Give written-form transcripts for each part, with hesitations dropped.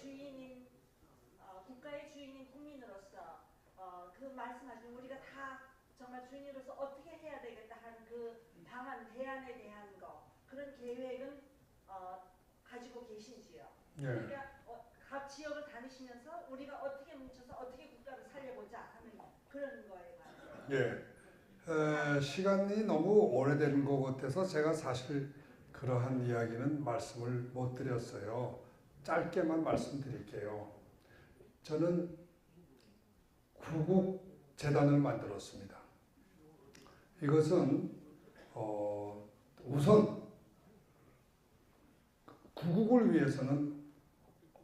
주인인 국가의 주인인 국민으로서 그 말씀하신 우리가 다 정말 주인으로서 어떻게 해야 되겠다 하는 그 방안, 대안에 대한 그런 계획은 가지고 계신지요? 예. 그러니까 각 지역을 다니시면서 우리가 어떻게 뭉쳐서 어떻게 국가를 살려보자 하는 그런 거에 관해서. 예. 시간이 너무 오래된 것 같아서 제가 사실 그러한 이야기는 말씀을 못 드렸어요. 짧게만 말씀드릴게요. 저는 구국재단을 만들었습니다. 이것은 우선 구국을 위해서는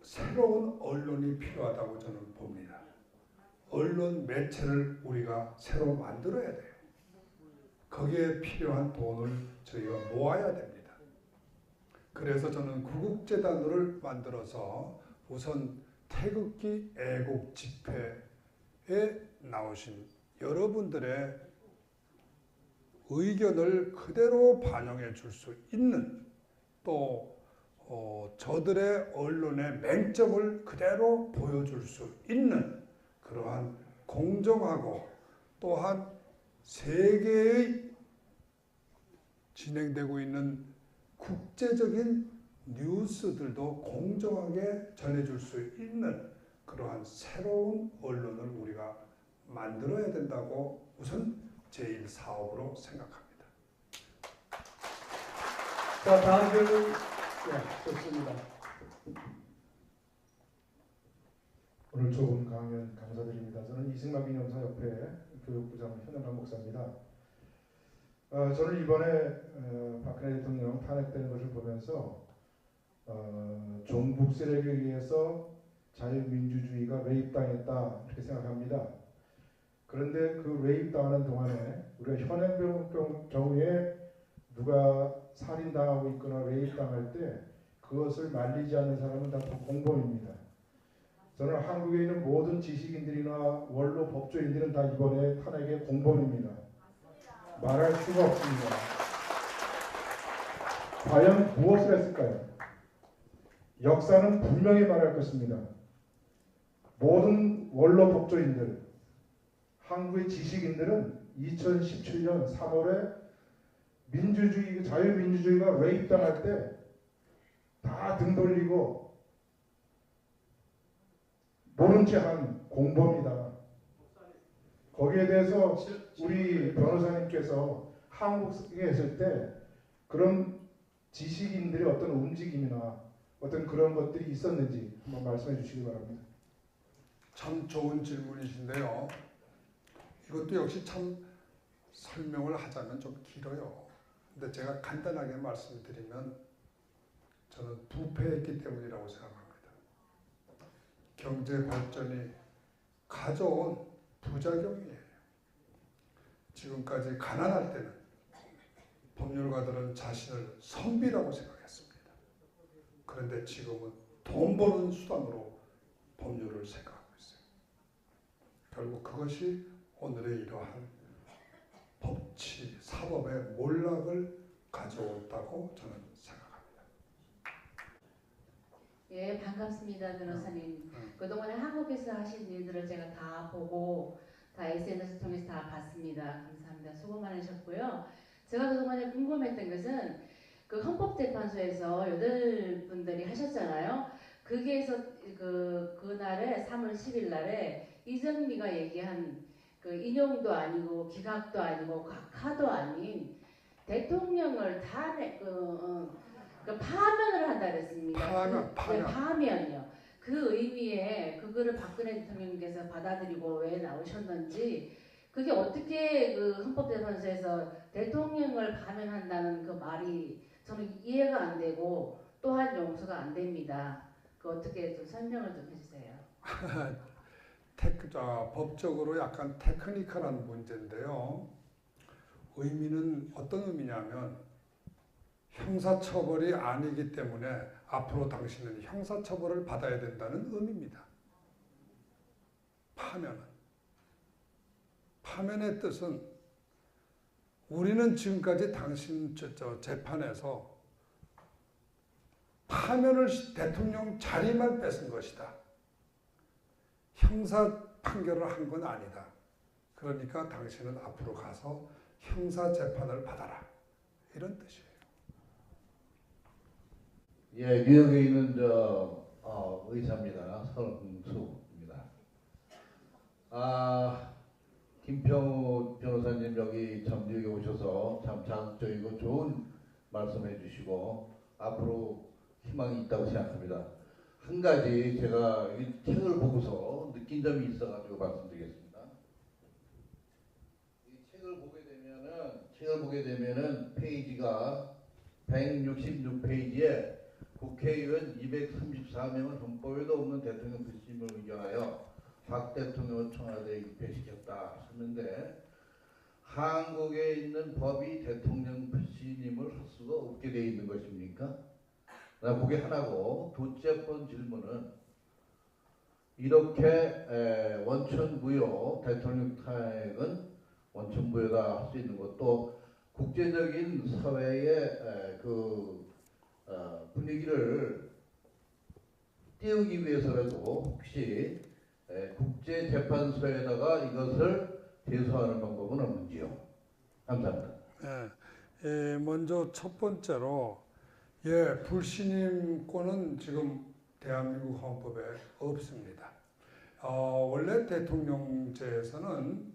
새로운 언론이 필요하다고 저는 봅니다. 언론 매체를 우리가 새로 만들어야 돼요. 거기에 필요한 돈을 저희가 모아야 됩니다. 그래서 저는 구국재단을 만들어서 우선 태극기 애국 집회에 나오신 여러분들의 의견을 그대로 반영해 줄 수 있는 또 저들의 언론의 맹점을 그대로 보여줄 수 있는 그러한 공정하고 또한 세계의 진행되고 있는 국제적인 뉴스들도 공정하게 전해줄 수 있는 그러한 새로운 언론을 우리가 만들어야 된다고 우선 제1 사업으로 생각합니다. 자, 다음 질문. 좋습니다. 오늘 좋은 강연 감사드립니다. 저는 이승만 기념사협회 교육부장 현영관 목사입니다. 저는 이번에 박근혜 대통령 탄핵되는 것을 보면서 종북 세력에 의해서 자유민주주의가 레입당했다 이렇게 생각합니다. 그런데 그 레입당하는 동안에 우리가 현행 경우에 누가 살인당하고 있거나 레입당할 때 그것을 말리지 않는 사람은 다 공범입니다. 저는 한국에 있는 모든 지식인들이나 원로 법조인들은 다 이번에 탄핵의 공범입니다. 말할 수가 없습니다. 과연 무엇을 했을까요? 역사는 분명히 말할 것입니다. 모든 원로 법조인들, 한국의 지식인들은 2017년 3월에 자유민주주의가 레입당할 때 다 등 돌리고 모른 채 한 공범이다. 거기에 대해서 우리 변호사님께서 한국에 있을 때 그런 지식인들의 어떤 움직임이나 어떤 그런 것들이 있었는지 한번 말씀해 주시기 바랍니다. 참 좋은 질문이신데요. 이것도 역시 참 설명을 하자면 좀 길어요. 근데 제가 간단하게 말씀드리면 저는 부패했기 때문이라고 생각합니다. 경제 발전이 가져온 부작용이에요. 지금까지 가난할 때는 법률가들은 자신을 선비라고 생각했습니다. 그런데 지금은 돈 버는 수단으로 법률을 생각하고 있어요. 결국 그것이 오늘의 이러한 법치, 사법의 몰락을 가져왔다고 저는 생각합니다. 예, 반갑습니다, 변호사님. 그동안에 한국에서 하신 일들을 제가 다 보고 다 SNS 통해서 다 봤습니다. 감사합니다. 수고 많으셨고요. 제가 그동안에 궁금했던 것은 그 헌법재판소에서 8분들이 하셨잖아요. 거기에서 그날에 3월 10일 날에 이정미가 얘기한 그 인용도 아니고 기각도 아니고 각하도 아닌 대통령을 파면을 한다 그랬습니다. 파면요. 그 의미에 그거를 박근혜 대통령께서 받아들이고 왜 나오셨는지 그게 어떻게 그 헌법재판소에서 대통령을 파면한다는 그 말이 저는 이해가 안 되고 또한 용서가 안 됩니다. 그 어떻게 좀 설명을 좀 해주세요. 법적으로 약간 테크니컬한 문제인데요. 의미는 어떤 의미냐면 형사처벌이 아니기 때문에 앞으로 당신은 형사처벌을 받아야 된다는 의미입니다. 파면의 뜻은 우리는 지금까지 당신 재판에서 파면을 대통령 자리만 뺏은 것이다. 형사 판결을 한 건 아니다. 그러니까 당신은 앞으로 가서 형사 재판을 받아라. 이런 뜻이에요. 예, 뉴욕에 있는 의사입니다. 서른수입니다. 김평우 변호사님 여기 참 뉴욕에 오셔서 참 자극적이고 좋은 말씀해 주시고 앞으로 희망이 있다고 생각합니다. 한 가지 제가 이 책을 보고서 느낀 점이 있어가지고 말씀드리겠습니다. 이 책을 보게 되면은 페이지가 166페이지에 국회의원 234명은 헌법에도 없는 대통령 불신임을 의견하여 박 대통령을 청와대에 입회시켰다 했는데 한국에 있는 법이 대통령 불신임을 할 수가 없게 되어 있는 것입니까? 나 그게 하나고, 둘째 번 질문은 이렇게 원천무효 대통령 탄핵은 원천무효다 할 수 있는 것도 국제적인 사회의 분위기를 띄우기 위해서라도 혹시 국제재판소에다가 이것을 제소하는 방법은 없는지요? 감사합니다. 먼저 첫 번째로 불신임권은 지금 대한민국 헌법에 없습니다. 원래 대통령제에서는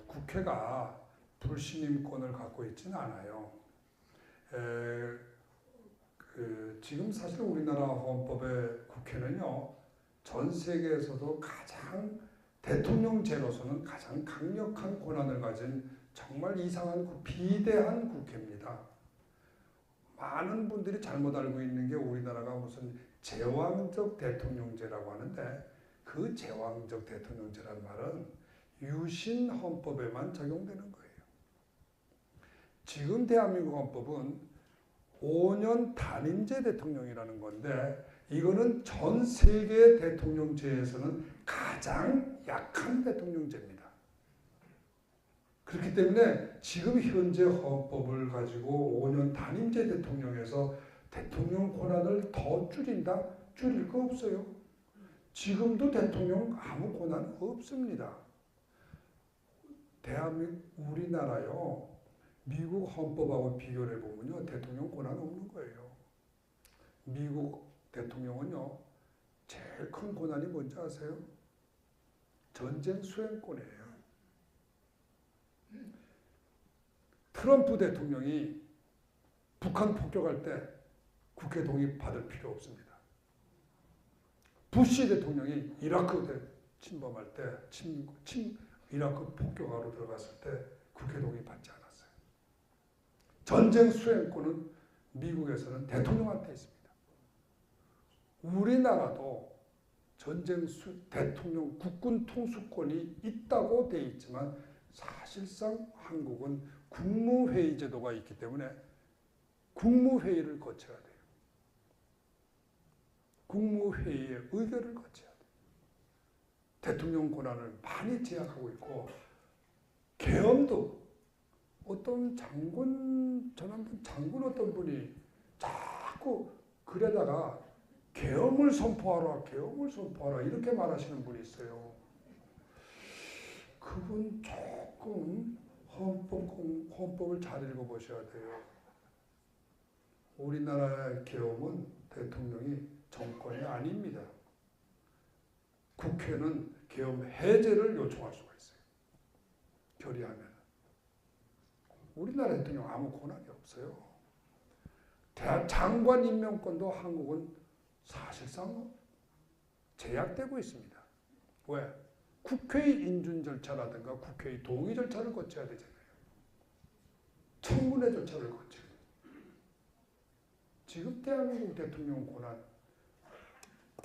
국회가 불신임권을 갖고 있지는 않아요. 지금 사실 우리나라 헌법의 국회는요, 전 세계에서도 가장 대통령제로서는 가장 강력한 권한을 가진 정말 이상한 비대한 국회입니다. 많은 분들이 잘못 알고 있는 게 우리나라가 무슨 제왕적 대통령제라고 하는데, 그 제왕적 대통령제란 말은 유신 헌법에만 적용되는 거예요. 지금 대한민국 헌법은 5년 단임제 대통령이라는 건데, 이거는 전 세계 대통령제에서는 가장 약한 대통령제입니다. 그렇기 때문에 지금 현재 헌법을 가지고 5년 단임제 대통령에서 대통령 권한을 더 줄인다? 줄일 거 없어요. 지금도 대통령 아무 권한 없습니다. 우리나라요, 미국 헌법하고 비교를 해보면요, 대통령 권한 없는 거예요. 미국 대통령은요, 제일 큰 권한이 뭔지 아세요? 전쟁 수행권이에요. 트럼프 대통령이 북한 폭격할 때 국회 동의 받을 필요 없습니다. 부시 대통령이 이라크 침범할 때, 이라크 폭격하러 들어갔을 때 국회 동의 받지 않았어요. 전쟁 수행권은 미국에서는 대통령한테 있습니다. 우리나라도 대통령 국군 통수권이 있다고 돼 있지만 사실상 한국은 국무회의 제도가 있기 때문에 국무회의를 거쳐야 돼요. 국무회의의 의결을 거쳐야 돼요. 대통령 권한을 많이 제약하고 있고, 계엄도 어떤 장군 어떤 분이 자꾸 그러다가 계엄을 선포하라 이렇게 말하시는 분이 있어요. 그분 조금 헌법을 잘 읽어보셔야 돼요. 우리나라의 계엄은 대통령이 정권이 아닙니다. 국회는 계엄 해제를 요청할 수가 있어요. 결의하면. 우리나라 대통령 아무 권한이 없어요. 장관 임명권도 한국은 사실상 제약되고 있습니다. 왜? 국회의 인준 절차라든가 국회의 동의 절차를 거쳐야 되잖아요. 청문회 절차를 거쳐요. 지금 대한민국 대통령 권한,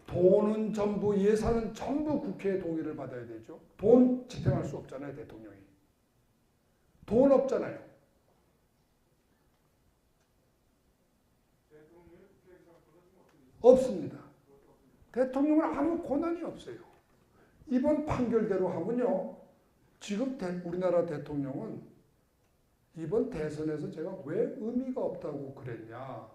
돈은 전부, 예산은 전부 국회의 동의를 받아야 되죠. 돈 집행할 수 없잖아요, 대통령이. 돈 없잖아요. 없습니다. 대통령은 아무 권한이 없어요. 이번 판결대로 하면요, 지금 우리나라 대통령은 이번 대선에서 제가 왜 의미가 없다고 그랬냐,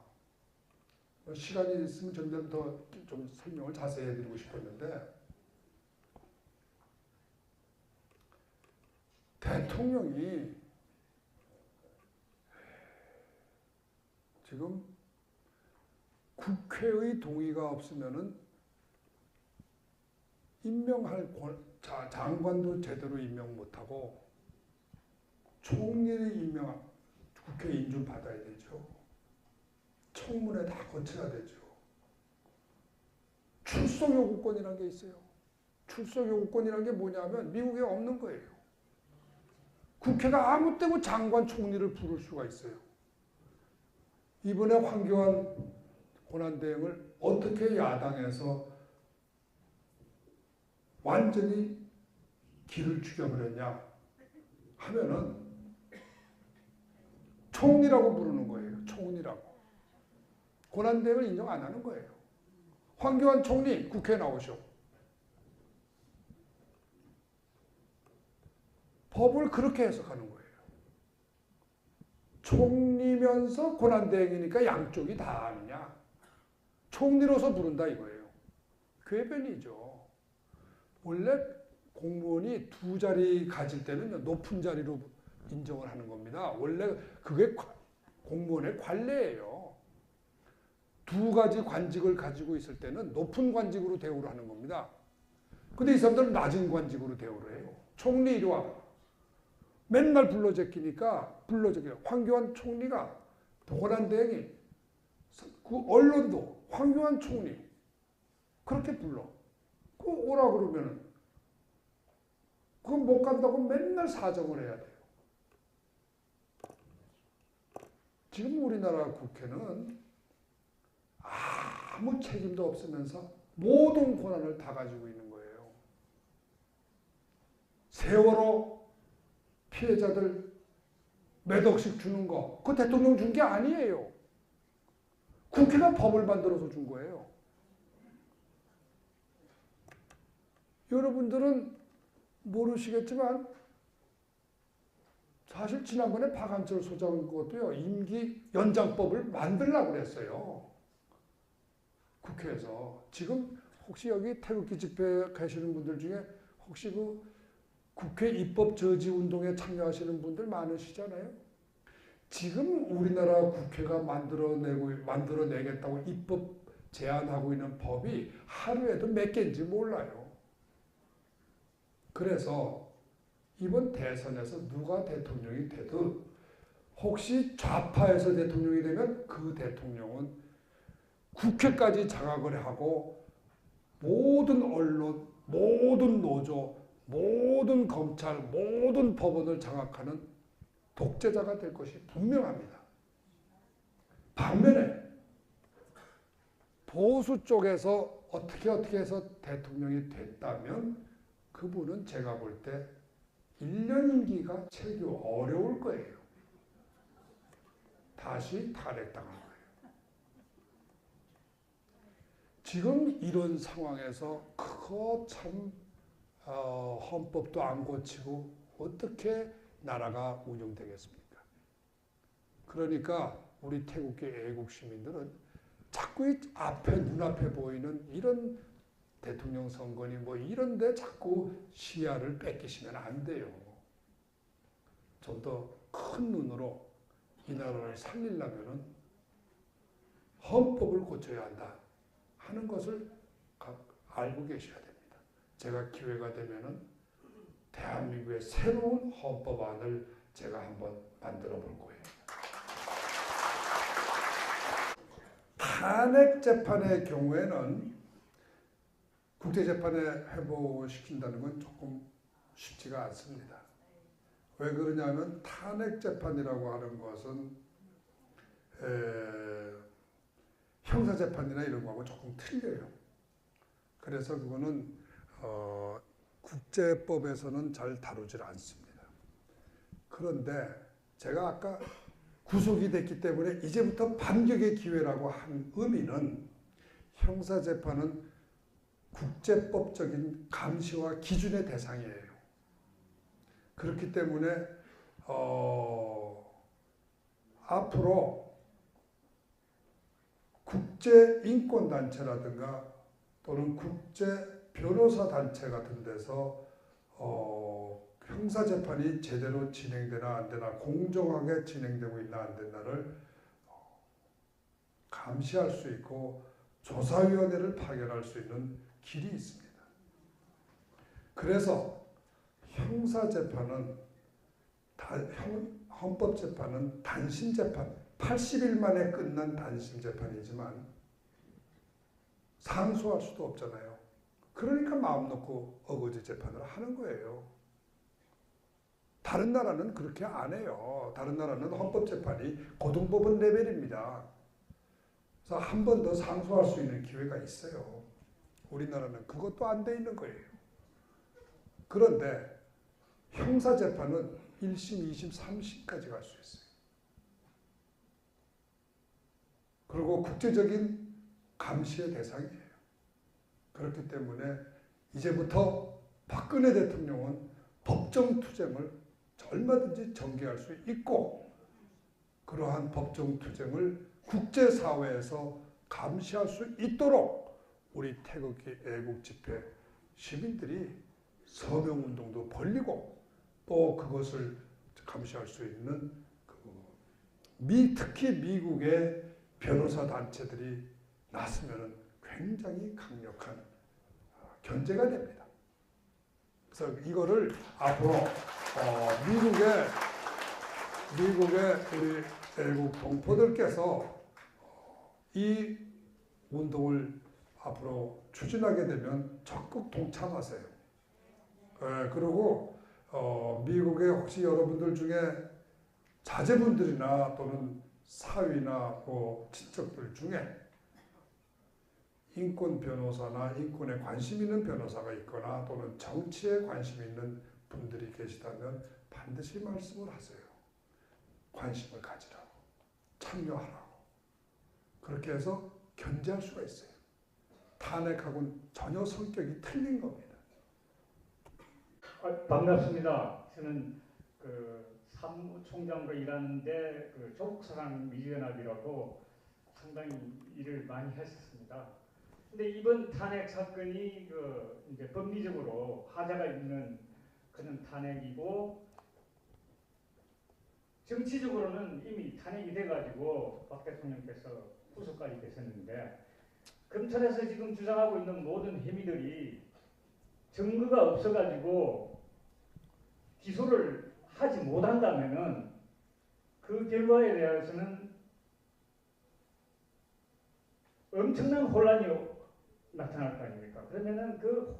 시간이 있으면 좀 더 좀 설명을 자세히 해드리고 싶었는데 대통령이 지금 국회의 동의가 없으면은 임명할 장관도 제대로 임명 못하고 총리를 국회 인준 받아야 되죠. 청문회 다 거쳐야 되죠. 출석 요구권이라는 게 있어요. 출석 요구권이라는 게 뭐냐면 미국에 없는 거예요. 국회가 아무 때고 장관 총리를 부를 수가 있어요. 이번에 황교안 권한대행을 어떻게 야당에서 완전히 길을 죽여버렸냐 하면은 총리라고 부르는 거예요. 총리라고. 권한대행을 인정 안 하는 거예요. 황교안 총리 국회에 나오셔. 법을 그렇게 해석하는 거예요. 총리면서 권한대행이니까 양쪽이 다 아니냐. 총리로서 부른다 이거예요. 궤변이죠. 원래 공무원이 두 자리 가질 때는 높은 자리로 인정을 하는 겁니다. 원래 그게 공무원의 관례예요. 두 가지 관직을 가지고 있을 때는 높은 관직으로 대우를 하는 겁니다. 근데 이 사람들은 낮은 관직으로 대우를 해요. 총리 이리 와. 맨날 불러제끼니까 불러제껴요. 황교안 총리가 권한대행이 그 언론도 황교안 총리 그렇게 불러. 그 오라 그러면은 그건 못 간다고 맨날 사정을 해야 돼요. 지금 우리나라 국회는 아무 책임도 없으면서 모든 권한을 다 가지고 있는 거예요. 세월호 피해자들 몇 억씩 주는 거, 그 대통령 준 게 아니에요. 국회가 법을 만들어서 준 거예요. 여러분들은 모르시겠지만 사실 지난번에 박한철 소장 것도요. 임기 연장법을 만들려고 그랬어요. 국회에서. 지금 혹시 여기 태극기 집회 가시는 분들 중에 혹시 그 국회 입법 저지 운동에 참여하시는 분들 많으시잖아요. 지금 우리나라 국회가 만들어내겠다고 입법 제안하고 있는 법이 하루에도 몇 개인지 몰라요. 그래서 이번 대선에서 누가 대통령이 되든 혹시 좌파에서 대통령이 되면 그 대통령은 국회까지 장악을 하고 모든 언론, 모든 노조, 모든 검찰, 모든 법원을 장악하는 독재자가 될 것이 분명합니다. 반면에 보수 쪽에서 어떻게 해서 대통령이 됐다면 그분은 제가 볼 때 1년 임기가 채우기 어려울 거예요. 다시 탄핵당할 거예요. 지금 이런 상황에서 그거 참 헌법도 안 고치고 어떻게 나라가 운영되겠습니까? 그러니까 우리 태국계 애국 시민들은 자꾸 이 눈앞에 보이는 이런 대통령 선거니 뭐 이런데 자꾸 시야를 뺏기시면 안 돼요. 좀 더 큰 눈으로 이 나라를 살리려면은 헌법을 고쳐야 한다 하는 것을 알고 계셔야 됩니다. 제가 기회가 되면은 대한민국의 새로운 헌법안을 제가 한번 만들어 볼 거예요. 탄핵 재판의 경우에는 국제재판에 회부를 시킨다는 건 조금 쉽지가 않습니다. 왜 그러냐면 탄핵 재판이라고 하는 것은 형사재판이나 이런 거하고 조금 틀려요. 그래서 그거는 국제법에서는 잘 다루질 않습니다. 그런데 제가 아까 구속이 됐기 때문에 이제부터 반격의 기회라고 한 의미는 형사재판은 국제법적인 감시와 기준의 대상이에요. 그렇기 때문에 앞으로 국제 인권 단체라든가 또는 국제 변호사 단체 같은 데서 형사 재판이 제대로 진행되나 안 되나, 공정하게 진행되고 있나 안 되나를 감시할 수 있고 조사위원회를 파견할 수 있는 길이 있습니다. 그래서 형사재판은, 헌법재판은 단심재판, 80일 만에 끝난 단심재판이지만 상소할 수도 없잖아요. 그러니까 마음 놓고 어거지 재판을 하는 거예요. 다른 나라는 그렇게 안 해요. 다른 나라는 헌법재판이 고등법원 레벨입니다. 그래서 한 번 더 상소할 수 있는 기회가 있어요. 우리나라는 그것도 안 돼 있는 거예요. 그런데 형사재판은 1심, 2심, 3심까지 갈 수 있어요. 그리고 국제적인 감시의 대상이에요. 그렇기 때문에 이제부터 박근혜 대통령은 법정투쟁을 얼마든지 전개할 수 있고, 그러한 법정투쟁을 국제사회에서 감시할 수 있도록 우리 태극기 애국집회 시민들이 서명운동도 벌리고, 또 그것을 감시할 수 있는 특히 미국의 변호사 단체들이 나서면 굉장히 강력한 견제가 됩니다. 그래서 이거를 앞으로 미국의 우리 애국 동포들께서 이 운동을 앞으로 추진하게 되면 적극 동참하세요. 그리고 미국의 혹시 여러분들 중에 자제분들이나 또는 사위나 친척들 중에 인권 변호사나 인권에 관심 있는 변호사가 있거나 또는 정치에 관심 있는 분들이 계시다면 반드시 말씀을 하세요. 관심을 가지라고, 참여하라고. 그렇게 해서 견제할 수가 있어요. 탄핵하고는 전혀 성격이 틀린 겁니다. 반갑습니다. 저는 사무총장으로 일하는데 조국사랑 미래연합이라고 상당히 일을 많이 했었습니다. 근데 이번 탄핵 사건이 이제 법리적으로 하자가 있는 그런 탄핵이고, 정치적으로는 이미 탄핵이 돼가지고 박 대통령께서 구속까지 되셨는데, 검찰에서 지금 주장하고 있는 모든 혐의들이 증거가 없어가지고 기소를 하지 못한다면은 그 결과에 대해서는 엄청난 혼란이 나타날 거 아닙니까? 그러면은 그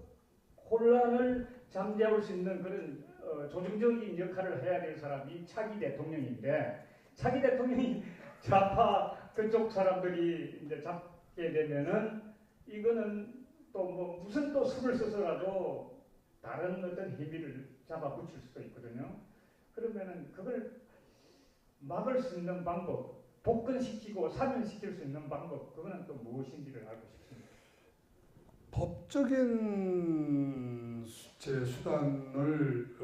혼란을 잠재울 수 있는 그런 조정적인 역할을 해야 될 사람이 차기 대통령인데, 차기 대통령이 좌파 그쪽 사람들이 이제 잡게 되면은 이거는 또 무슨 또 수를 써서라도 다른 어떤 혐의를 잡아 붙일 수도 있거든요. 그러면은 그걸 막을 수 있는 방법, 복근시키고 사면시킬 수 있는 방법, 그거는 또 무엇인지를 알고 싶습니다. 법적인 수단을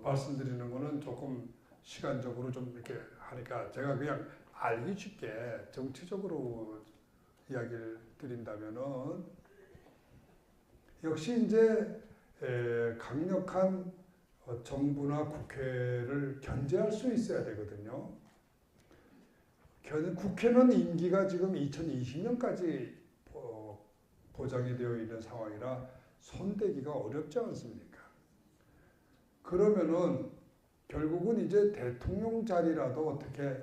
말씀드리는 거는 조금 시간적으로 좀 이렇게 하니까, 제가 그냥 알기 쉽게 정치적으로 이야기를 드린다면은, 역시 이제 강력한 정부나 국회를 견제할 수 있어야 되거든요. 국회는 임기가 지금 2020년까지 보장이 되어 있는 상황이라 손대기가 어렵지 않습니까? 그러면은 결국은 이제 대통령 자리라도 어떻게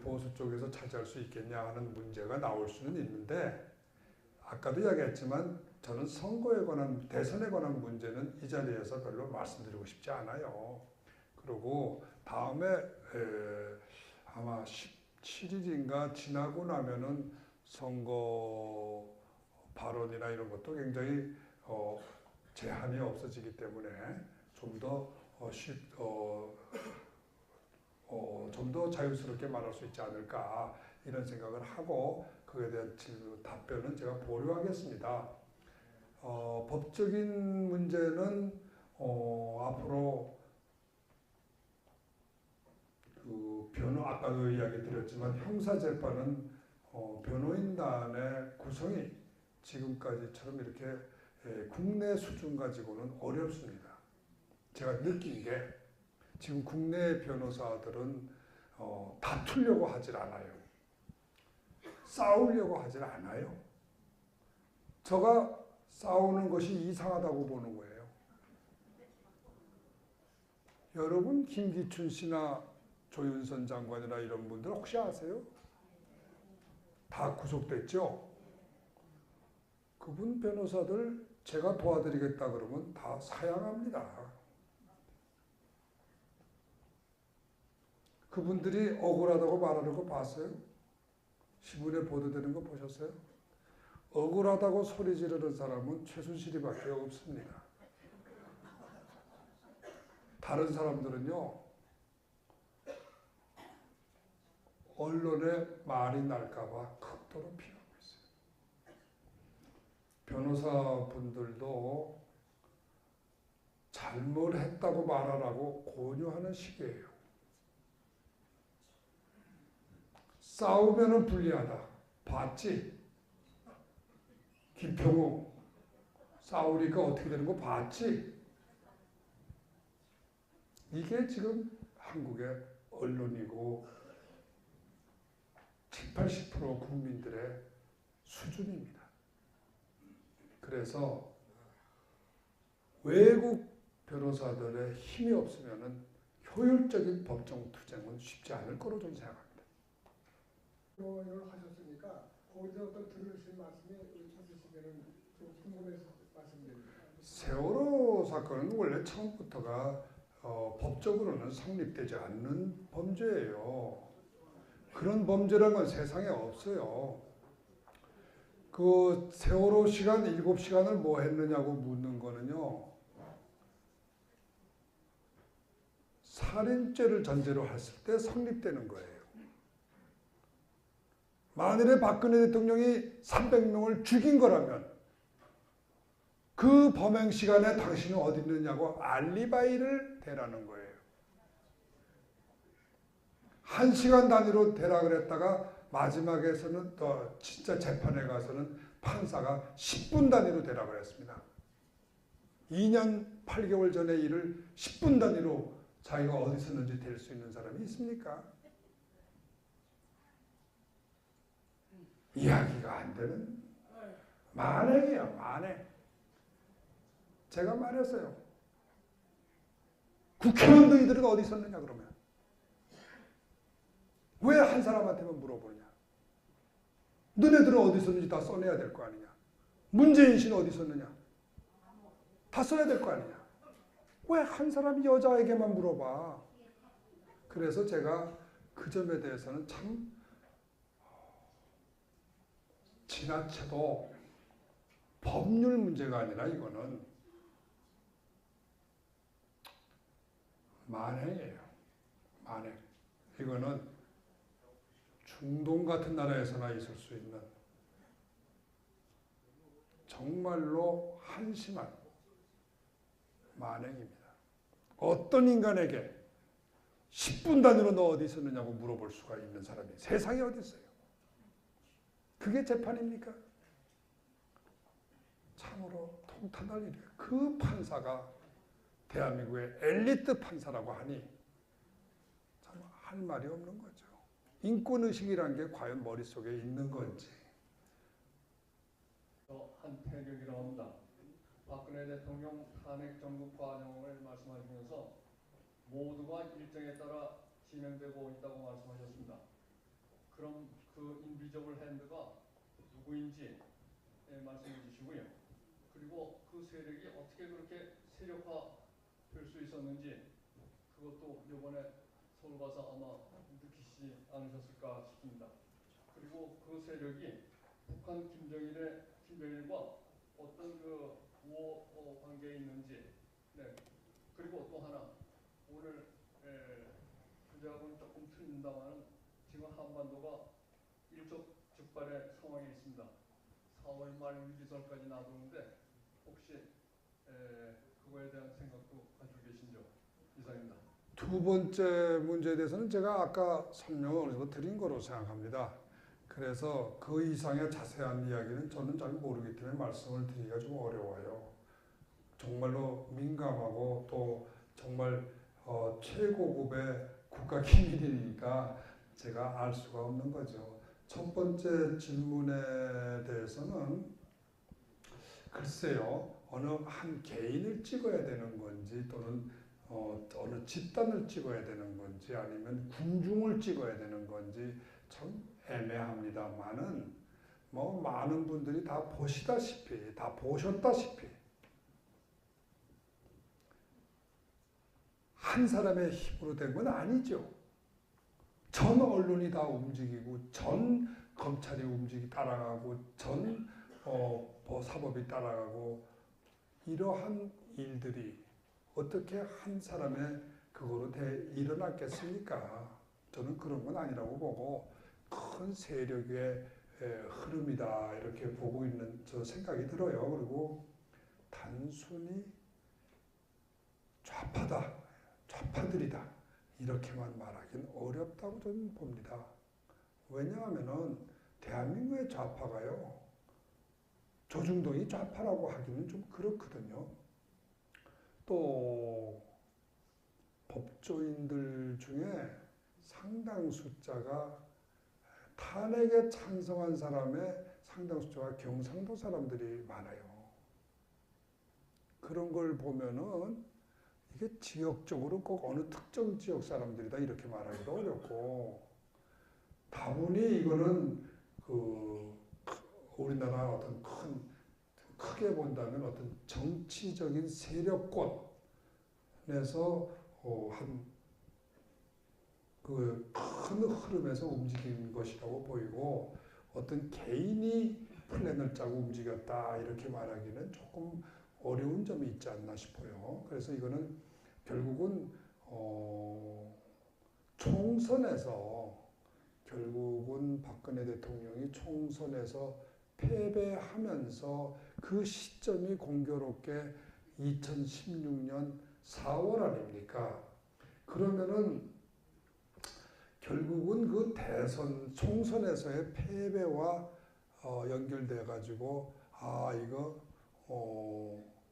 보수 쪽에서 차지할 수 있겠냐 하는 문제가 나올 수는 있는데, 아까도 이야기했지만 저는 선거에 관한, 대선에 관한 문제는 이 자리에서 별로 말씀드리고 싶지 않아요. 그리고 다음에 아마 17일인가 지나고 나면은 선거 발언이나 이런 것도 굉장히 제한이 없어지기 때문에 좀 더 자유스럽게 말할 수 있지 않을까, 이런 생각을 하고, 그에 대한 답변은 제가 보류하겠습니다. 법적인 문제는 앞으로 아까도 이야기 드렸지만 형사재판은 변호인단의 구성이 지금까지처럼 이렇게 국내 수준 가지고는 어렵습니다. 제가 느낀 게 지금 국내 변호사들은 다투려고 하질 않아요. 싸우려고 하질 않아요. 제가 싸우는 것이 이상하다고 보는 거예요. 여러분 김기춘 씨나 조윤선 장관이나 이런 분들 혹시 아세요? 다 구속됐죠? 그분 변호사들 제가 도와드리겠다 그러면 다 사양합니다. 그분들이 억울하다고 말하는 거 봤어요? 신문에 보도되는 거 보셨어요? 억울하다고 소리 지르는 사람은 최순실이밖에 없습니다. 다른 사람들은요, 언론에 말이 날까봐 극도로 피하고 있어요. 변호사분들도 잘못했다고 말하라고 권유하는 시기예요. 싸우면은 불리하다. 봤지? 김평우 싸우니까 어떻게 되는 거 봤지? 이게 지금 한국의 언론이고 70, 80% 국민들의 수준입니다. 그래서 외국 변호사들의 힘이 없으면 효율적인 법정 투쟁은 쉽지 않을 거로 저는 생각합니다. 이걸 하셨으니까 거기서 어떤 들으신 말씀이 찾으시면은 좀 궁금해서 말씀드립니다. 세월호 사건은 원래 처음부터가 법적으로는 성립되지 않는 범죄예요. 그런 범죄란 건 세상에 없어요. 그 세월호 시간 7시간을 뭐 했느냐고 묻는 거는요. 살인죄를 전제로 했을 때 성립되는 거예요. 만일에 박근혜 대통령이 300명을 죽인 거라면 그 범행 시간에 당신은 어디 있느냐고 알리바이를 대라는 거예요. 1시간 단위로 대라 그랬다가 마지막에서는 또 진짜 재판에 가서는 판사가 10분 단위로 대라 그랬습니다. 2년 8개월 전의 일을 10분 단위로 자기가 어디 있었는지 될 수 있는 사람이 있습니까? 이야기가 안 되는 만행이에요. 만행. 제가 말했어요. 국회의원 너희들은 어디 있었느냐 그러면. 왜 한 사람한테만 물어보느냐. 너네들은 어디 있었는지 다 써내야 될 거 아니냐. 문재인 씨는 어디 있었느냐. 다 써야 될 거 아니냐. 왜 한 사람이 여자에게만 물어봐. 그래서 제가 그 점에 대해서는 참 지나쳐도 법률 문제가 아니라 이거는 만행이에요. 만행. 이거는 중동 같은 나라에서나 있을 수 있는 정말로 한심한 만행입니다. 어떤 인간에게 10분 단위로 너 어디 있었느냐고 물어볼 수가 있는 사람이 세상에 어디 있어요? 그게 재판입니까? 참으로 통탄할 일이에요. 그 판사가 대한민국의 엘리트 판사라고 하니 참 할 말이 없는 거죠. 인권의식이란 게 과연 머릿속에 있는 건지. 한태경이라고 합니다. 박근혜 대통령 탄핵 정국 과정을 말씀하시면서 모두가 일정에 따라 진행되고 있다고 말씀하셨습니다. 그럼 그 인비저블 핸드가 누구인지 말씀해 주시고요. 그리고 그 세력이 어떻게 그렇게 세력화될 수 있었는지 그것도 이번에 서울 가서 아마 느끼시지 않으셨을까 싶습니다. 그리고 그 세력이 북한 김정일과 어떤 그 우호 관계에 있는지. 네. 그리고 또 하나 오늘 주제하고는 조금 틀린다만 지금 한반도가 일촉즉발의 상황에 있습니다. 4월 말 유기설까지 놔두는데 혹시 그거에 대한 생각도 가지고 계신지요? 이상입니다. 두 번째 문제에 대해서는 제가 아까 설명을 어느 정도 드린 거로 생각합니다. 그래서 그 이상의 자세한 이야기는 저는 잘 모르기 때문에 말씀을 드리기가 좀 어려워요. 정말로 민감하고 또 정말 최고급의 국가 기밀이니까 제가 알 수가 없는 거죠. 첫 번째 질문에 대해서는 글쎄요, 어느 한 개인을 찍어야 되는 건지 또는 어느 집단을 찍어야 되는 건지 아니면 군중을 찍어야 되는 건지 참 애매합니다만은 뭐 많은 분들이 다 보시다시피 다 보셨다시피 한 사람의 힘으로 된 건 아니죠. 전 언론이 다 움직이고 전 검찰이 따라가고 전 사법이 따라가고 이러한 일들이 어떻게 한 사람의 그거로 일어났겠습니까? 저는 그런 건 아니라고 보고 큰 세력의 흐름이다 이렇게 보고 있는 저 생각이 들어요. 그리고 단순히 좌파들이다 이렇게만 말하기는 어렵다고 저는 봅니다. 왜냐하면은 대한민국의 좌파가요, 조중동이 좌파라고 하기는 좀 그렇거든요. 또 법조인들 중에 상당 숫자가 탄핵에 찬성한 사람의 상당 숫자가 경상도 사람들이 많아요. 그런 걸 보면은 이게 지역적으로 꼭 어느 특정 지역 사람들이다 이렇게 말하기도 어렵고, 다분히 이거는 우리나라 어떤 크게 본다면 어떤 정치적인 세력권에서 큰 흐름에서 움직인 것이라고 보이고, 어떤 개인이 플랜을 짜고 움직였다 이렇게 말하기는 조금 어려운 점이 있지 않나 싶어요. 그래서 이거는 결국은 결국은 박근혜 대통령이 총선에서 패배하면서 그 시점이 공교롭게 2016년 4월 아닙니까? 그러면은 결국은 그 총선에서의 패배와 연결돼 가지고 이거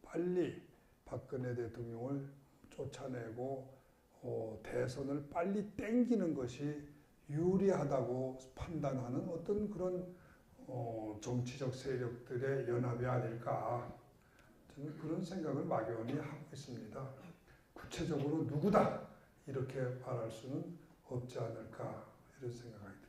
빨리 박근혜 대통령을 쫓아내고 대선을 빨리 땡기는 것이 유리하다고 판단하는 어떤 그런 정치적 세력들의 연합이 아닐까, 저는 그런 생각을 막연히 하고 있습니다. 구체적으로 누구다 이렇게 말할 수는 없지 않을까 이런 생각이 듭니다.